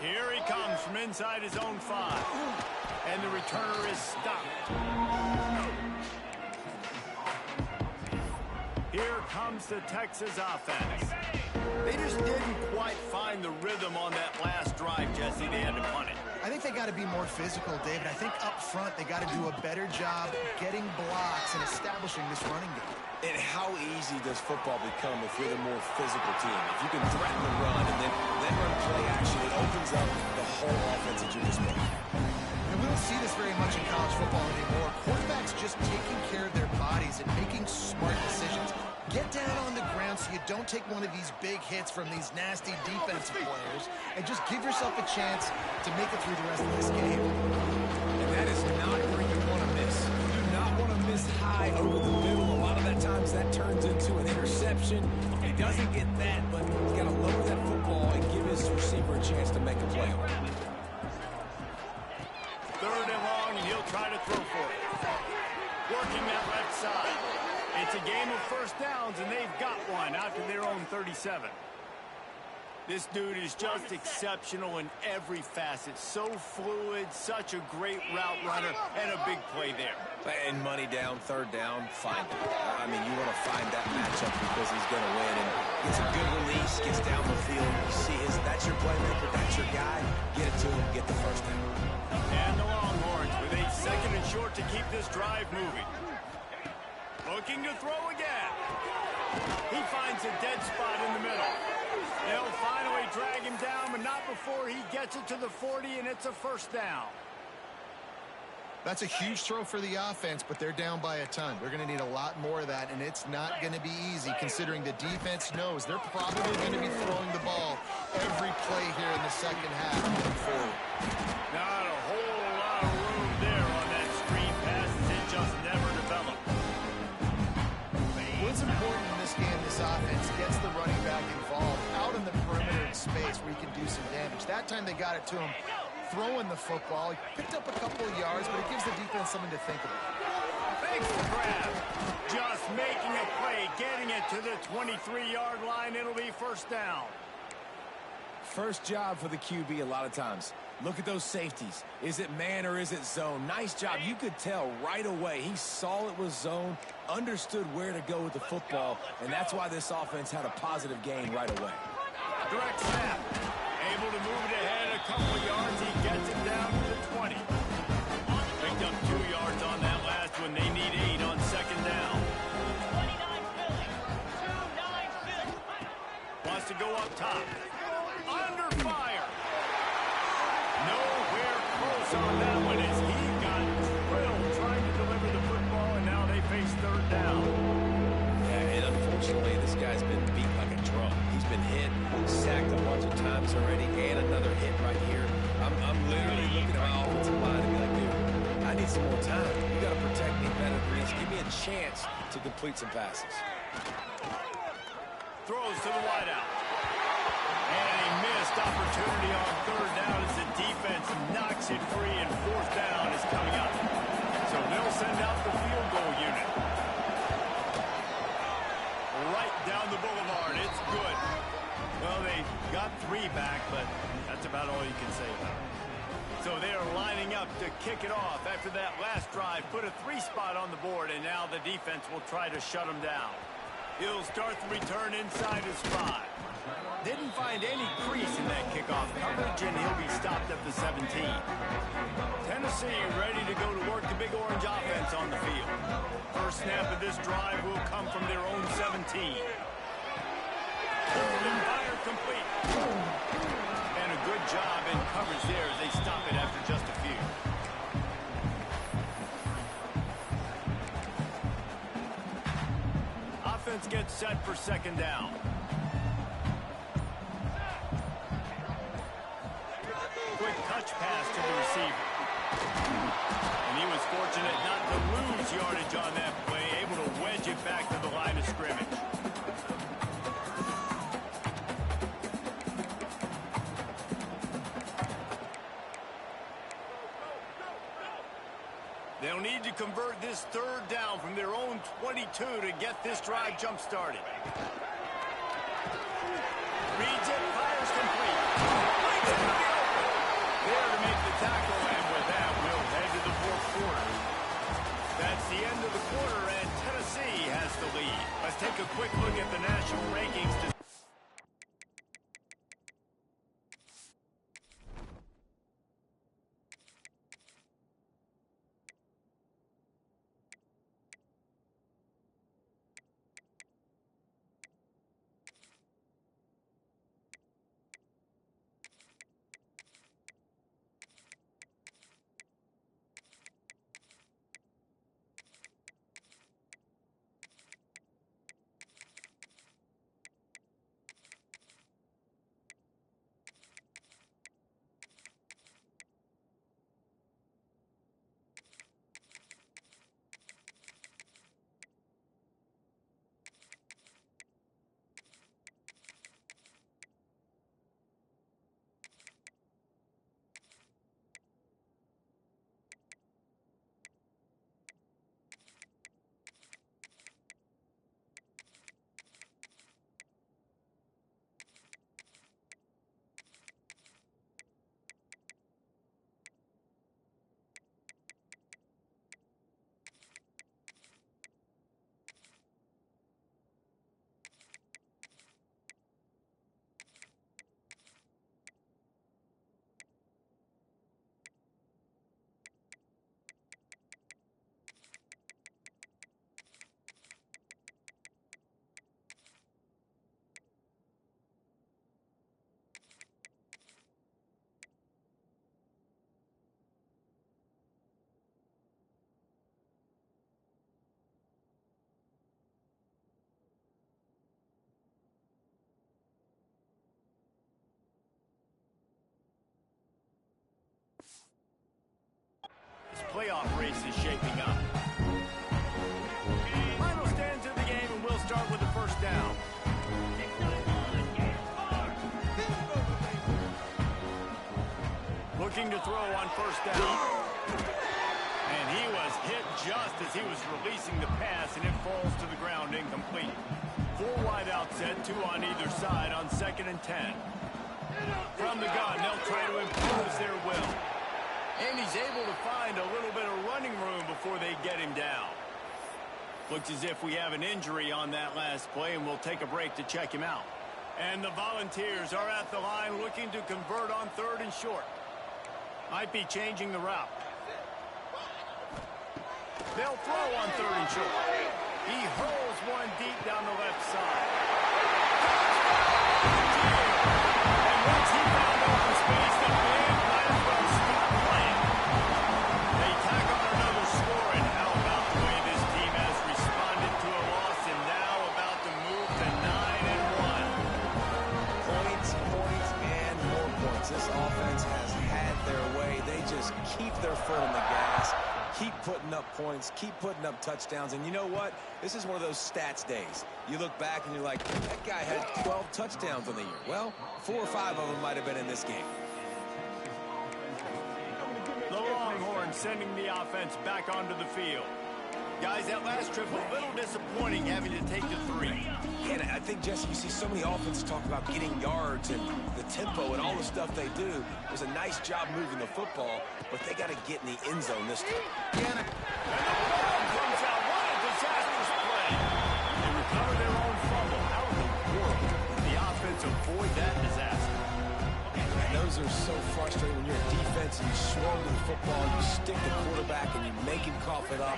Here he comes from inside his own 5. And the returner is stopped. Here comes the Texas offense. They just didn't quite find the rhythm on that last drive, Jesse. They had to punt it. I think they got to be more physical, David. I think up front they got to do a better job getting blocks and establishing this running game. And how easy does football become if you're the more physical team? If you can threaten the run and then run play action, it opens up the whole offense at your disposal. And we don't see this very much in college football anymore. Quarterbacks just taking care of their bodies and making smart decisions. Get down on the ground so you don't take one of these big hits from these nasty defensive players and just give yourself a chance to make it through the rest of this game. And that is not where you want to miss. You do not want to miss high over the middle. A lot of that times that turns into an interception. He doesn't get that, but he's got to lower that football and give his receiver a chance to make a play on it. Third and long, and he'll try to throw for it. Working that left side. It's a game of first downs, and they've got one out to their own 37. This dude is just exceptional in every facet. So fluid, such a great route runner, and a big play there. And money down, third down, find it. I mean, you want to find that matchup because he's going to win. And gets a good release, gets down the field. You see that's your playmaker, that's your guy. Get it to him, get the first down. And the Longhorns with a second and short to keep this drive moving. Looking to throw again. He finds a dead spot in the middle. They'll finally drag him down, but not before he gets it to the 40, and it's a first down. That's a huge throw for the offense, but they're down by a ton. They're going to need a lot more of that, and it's not going to be easy considering the defense knows they're probably going to be throwing the ball every play here in the second half moving forward. Not a whole lot of room there on that screen pass as it just never developed. What's important in this game, this offense gets the running back involved out in the perimeter space where he can do some damage. That time they got it to him throwing the football. He picked up a couple of yards, but it gives the defense something to think about. Thanks for the grab. Just making a play, getting it to the 23-yard line. It'll be first down. First job for the QB a lot of times. Look at those safeties. Is it man or is it zone? Nice job. You could tell right away. He saw it was zone, understood where to go with the football, and that's why this offense had a positive gain right away. Direct snap. Able to move it ahead a couple of yards. He gets it down to the 20. Picked up 2 yards. guy's been beat like a drum. He's been hit, sacked a bunch of times already, and another hit right here. I'm literally looking at my offensive line and be like, dude, I need some more time. You got to protect me better than this. Give me a chance to complete some passes. Throws to the wideout. And a missed opportunity on third down as the defense knocks it free, and fourth down is coming up. So they'll send out the field goal unit. Right down the boulevard. It's good. Well, they got 3 back, but that's about all you can say about it. So they are lining up to kick it off after that last drive. Put a 3 spot on the board, and now the defense will try to shut them down. He'll start the return inside his 5. Didn't find any crease in that kickoff coverage, and he'll be stopped at the 17. Tennessee ready to go to work the Big Orange offense on the field. First snap of this drive will come from their own 17. Hold and fire complete. And a good job in coverage there as they stop it after just a few. Offense gets set for second down. Quick touch pass to the receiver. And he was fortunate not to lose yardage on that play, able to wedge it back to the line of scrimmage. They'll need to convert this third down from their own 22 to get this drive jump-started. Reads it, fires complete. There to make the tackle, and with that, we'll head to the fourth quarter. That's the end of the quarter, and Tennessee has the lead. Let's take a quick look at the national rankings to playoff race is shaping up. Final stands of the game, and we'll start with the first down. Looking to throw on first down. And he was hit just as he was releasing the pass, and it falls to the ground incomplete. 4 wide out set, 2 on either side on 2nd and 10. From the gun, they'll try to impose their will. And he's able to find a little bit of running room before they get him down. Looks as if we have an injury on that last play, and we'll take a break to check him out. And the Volunteers are at the line looking to convert on 3rd and short. Might be changing the route. They'll throw on 3rd and short. He hurls one deep down the left side. And once he found open space, the band might as well stop playing. They tack on another score, and how about the way this team has responded to a loss and now about to move to 9 gas, keep putting up points, keep putting up touchdowns. And you know what? This is one of those stats days. You look back and you're like, that guy had 12 touchdowns on the year. Well, 4 or 5 of them might have been in this game. The Longhorns sending the offense back onto the field. Guys, that last trip a little disappointing having to take the 3. And I think, Jesse, you see so many offenses talk about getting yards and the tempo and all the stuff they do. It was a nice job moving the football, but they got to get in the end zone this time. And the ball comes out. What a disastrous play. They recover their own fumble. How in the world did the offense avoid that disaster? And those are so frustrating when you're a defense and you swarm to the football, you stick the quarterback and you make him cough it up,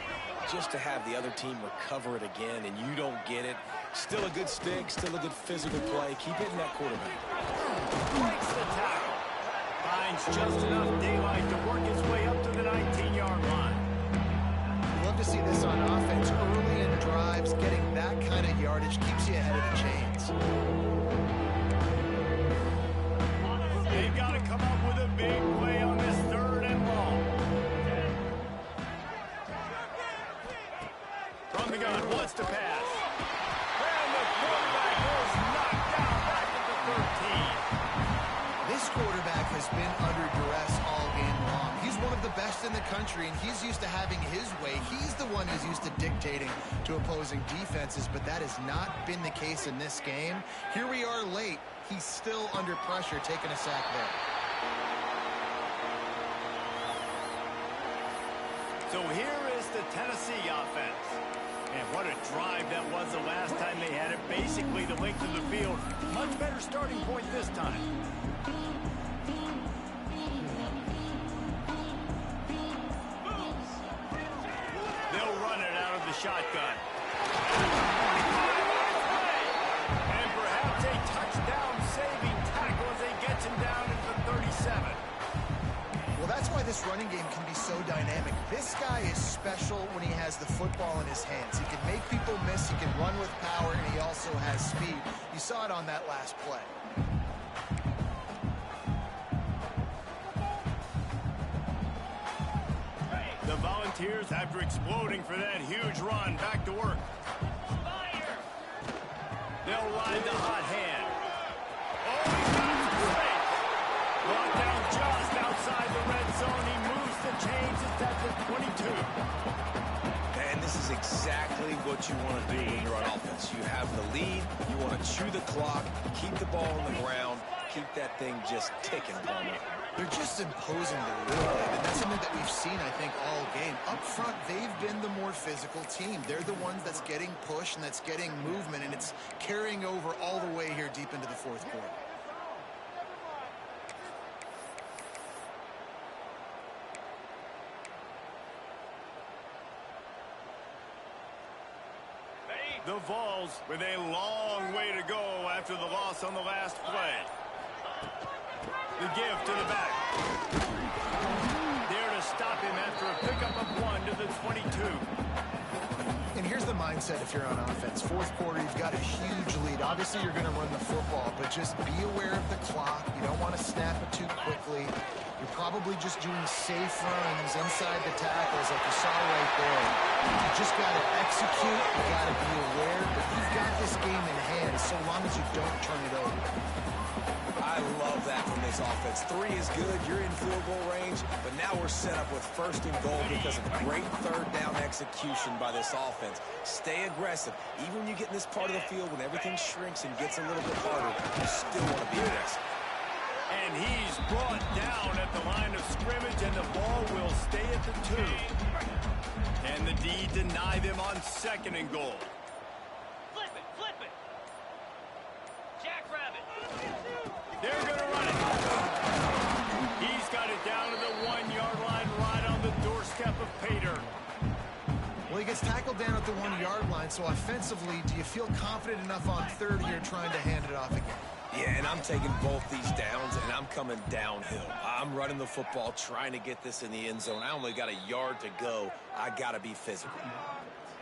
just to have the other team recover it again and you don't get it. Still a good stick, still a good physical play. Keep hitting that quarterback. Breaks the tackle. Finds just enough daylight to work his way up to the 19-yard line. Love to see this on offense. Early in drives, getting that kind of yardage keeps you ahead of the chains. They've got to come up with a big play on this 3rd and long. From the gun, wants to pass. And the quarterback is knocked down back at the 13. This quarterback has been under duress all game long. He's one of the best in the country, and he's used to having his way. He's the one who's used to dictating to opposing defenses, but that has not been the case in this game. Here we are late. He's still under pressure, taking a sack there. So here is the Tennessee offense. And what a drive that was the last time they had it. Basically the length of the field. Much better starting point this time. They'll run it out of the shotgun. And perhaps a touchdown-saving tackle as they get him down into the 37. Well, that's why this running game can be so dynamic. This guy is special when he has the football in his hands. He can make people miss, he can run with power, and he also has speed. You saw it on that last play. The Volunteers, after exploding for that huge run, back to work. They'll ride the hot hand. Oh, he got it straight. Brought down just outside the red zone. He moves the chains. It's at the 22. And this is exactly what you want to do when you're on offense. You have the lead. You want to chew the clock, keep the ball on the ground, keep that thing just ticking, Palmer. They're just imposing their will, and that's something that we've seen, I think, all game. Up front, they've been the more physical team. They're the ones that's getting pushed and that's getting movement, and it's carrying over all the way here deep into the 4th quarter. The Vols with a long way to go after the loss on the last play. The give to the back. There to stop him after a pickup of 1 to the 22. And here's the mindset if you're on offense. 4th quarter, you've got a huge lead. Obviously, you're going to run the football, but just be aware of the clock. You don't want to snap it too quickly. You're probably just doing safe runs inside the tackles like you saw right there. You just got to execute. You got to be aware, but you've got this game in hand so long as you don't turn it over. I love that from this offense. 3 is good. You're in field goal range, but now we're set up with 1st and goal because of great 3rd down execution by this offense. Stay aggressive. Even when you get in this part of the field, when everything shrinks and gets a little bit harder, you still want to be aggressive. And he's brought down at the line of scrimmage, and the ball will stay at the 2. And the D deny them on 2nd and goal. Flip it. Jackrabbit. They're going to run it. He's got it down to the 1-yard line, right on the doorstep of Pater. Well, he gets tackled down at the 1-yard line, so offensively, do you feel confident enough on 3rd here trying to hand it off again? Yeah, and I'm taking both these downs, and I'm coming downhill. I'm running the football, trying to get this in the end zone. I only got a yard to go. I got to be physical.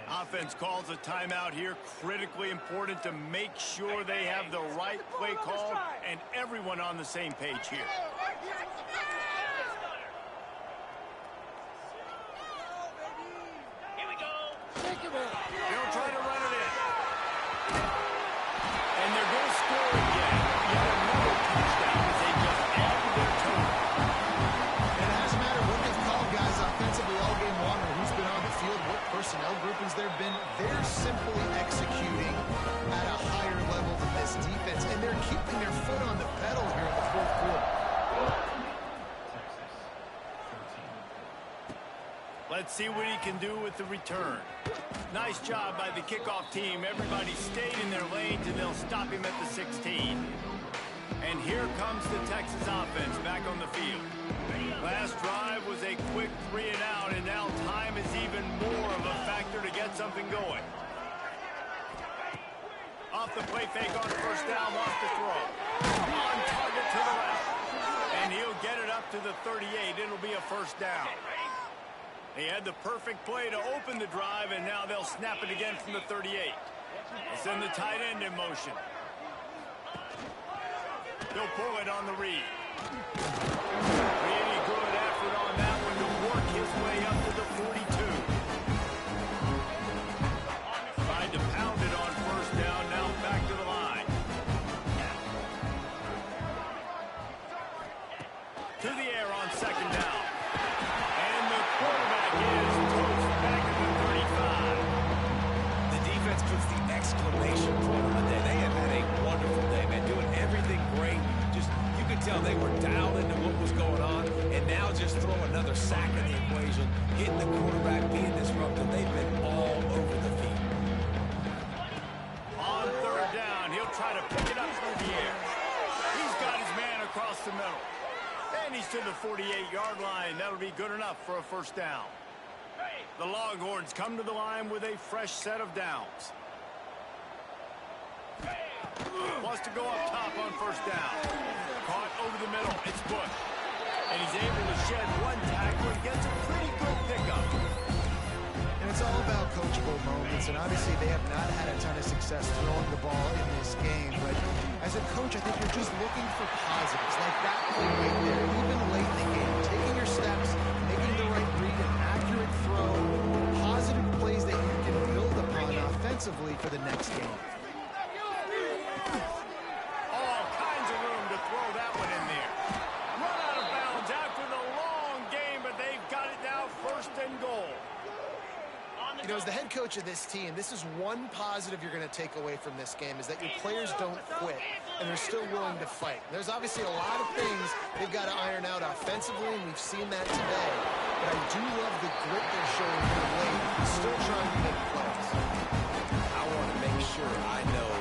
Offense calls a timeout here. Critically important to make sure they have the right play call and everyone on the same page here. They'll try to run it in. And they're going to score again. Yet another touchdown as they just add to their total. And it doesn't matter what they've called guys offensively all game long or who's been on the field, what personnel groupings there have been. They're simply executing at a higher level than this defense, and they're keeping their foot on the pedal here in the fourth quarter. Let's see what he can do with the return. Nice job by the kickoff team. Everybody stayed in their lanes, and they'll stop him at the 16. And here comes the Texas offense back on the field. Last drive was a quick 3 and out, and now time is even more of a factor to get something going. Off the play fake on first down, lost the throw. On target to the left. And he'll get it up to the 38. It'll be a first down. They had the perfect play to open the drive, and now they'll snap it again from the 38. They'll send the tight end in motion. He'll pull it on the read. Really good effort on that one to work his way up to the 42. Tried to pound it on first down, now back to the line. To the air on second down. And the quarterback is toast back at the 35. The defense puts the exclamation point on the day. They have had a wonderful day, man, doing everything great. Just, you could tell they were dialed into what was going on, and now just throw another sack in the equation, hitting the quarterback, being disruptive. They've been all over the field. On third down, he'll try to pick it up through the air. He's got his man across the middle. And he's to the 48-yard line. That'll be good enough for a first down. The Longhorns come to the line with a fresh set of downs. Wants to go up top on first down. Caught over the middle. It's Bush. And he's able to shed one tackle and gets a pretty good pickup. And it's all about coachable moments, and obviously they have not had a ton of success throwing the ball in this game, but as a coach, I think you're just looking for positives, like that play right there, even late in the game, taking your steps, making the right read, an accurate throw, positive plays that you can build upon offensively for the next game. All kinds of room to throw that one in there. Run out of bounds after the long game, but they've got it now first and goal. You know, as the head coach of this team, this is one positive you're going to take away from this game, is that your players don't quit, and they're still willing to fight. There's obviously a lot of things they've got to iron out offensively, and we've seen that today. But I do love the grit they're showing here late, still trying to make plays. I want to make sure I know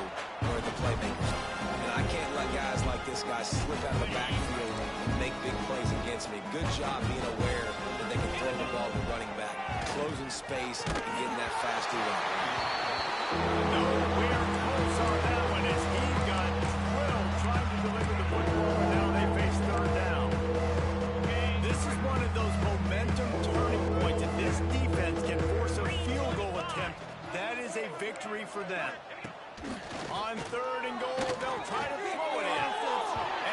where the playmakers are. And I can't let guys like this guy slip out of the backfield and make big plays against me. Good job being aware that they can throw the ball to running back, closing space, and getting that fast two-way. Nowhere close on that one as he got drilled trying to deliver the football, and now they face third down. This is one of those momentum turning points. If this defense can force a field goal attempt, that is a victory for them. On third and goal, they'll try to throw it in.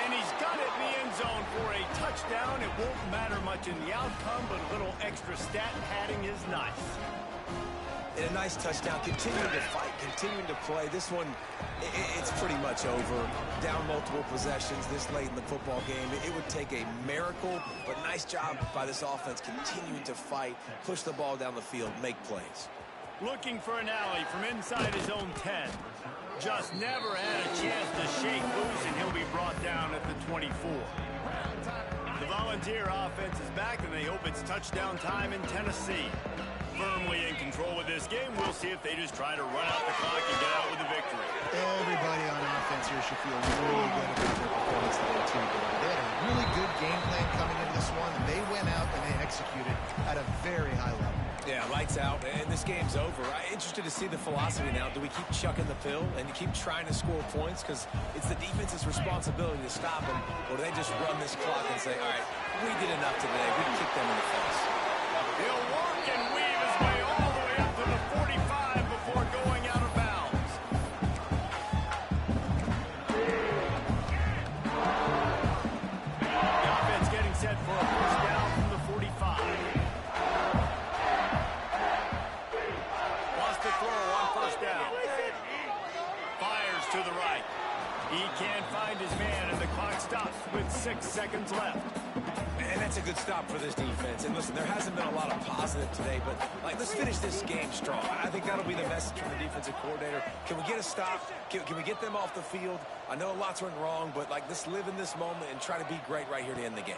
And he's got it in the end zone for a touchdown. It won't matter much in the outcome, but a little extra stat padding is nice. And a nice touchdown, continuing to fight, continuing to play. This one, it's pretty much over. Down multiple possessions this late in the football game. It would take a miracle, but nice job by this offense continuing to fight, push the ball down the field, make plays. Looking for an alley from inside his own 10. Just never had a chance to shake loose, and he'll be brought down at the 24. The Volunteer offense is back, and they hope it's touchdown time in Tennessee. Firmly in control of this game. We'll see if they just try to run out the clock and get out with a victory. Everybody on offense here should feel really good about their performance today, too. They had a really good game plan coming into this one, and they went out and they executed at a very high level. Yeah, lights out, and this game's over. I'm interested to see the philosophy now. Do we keep chucking the pill and you keep trying to score points because it's the defense's responsibility to stop them, or do they just run this clock and say, all right, we did enough today. We can kick them in the face. He'll walk and weave his way all the way up to the 45 before going out of bounds. The offense getting set for a first down from the 45. left. And that's a good stop for this defense. And listen, there hasn't been a lot of positive today, but let's finish this game strong. I think that'll be the message from the defensive coordinator. Can we get a stop? Can we get them off the field? I know lots went wrong, but let's live in this moment and try to be great right here to end the game.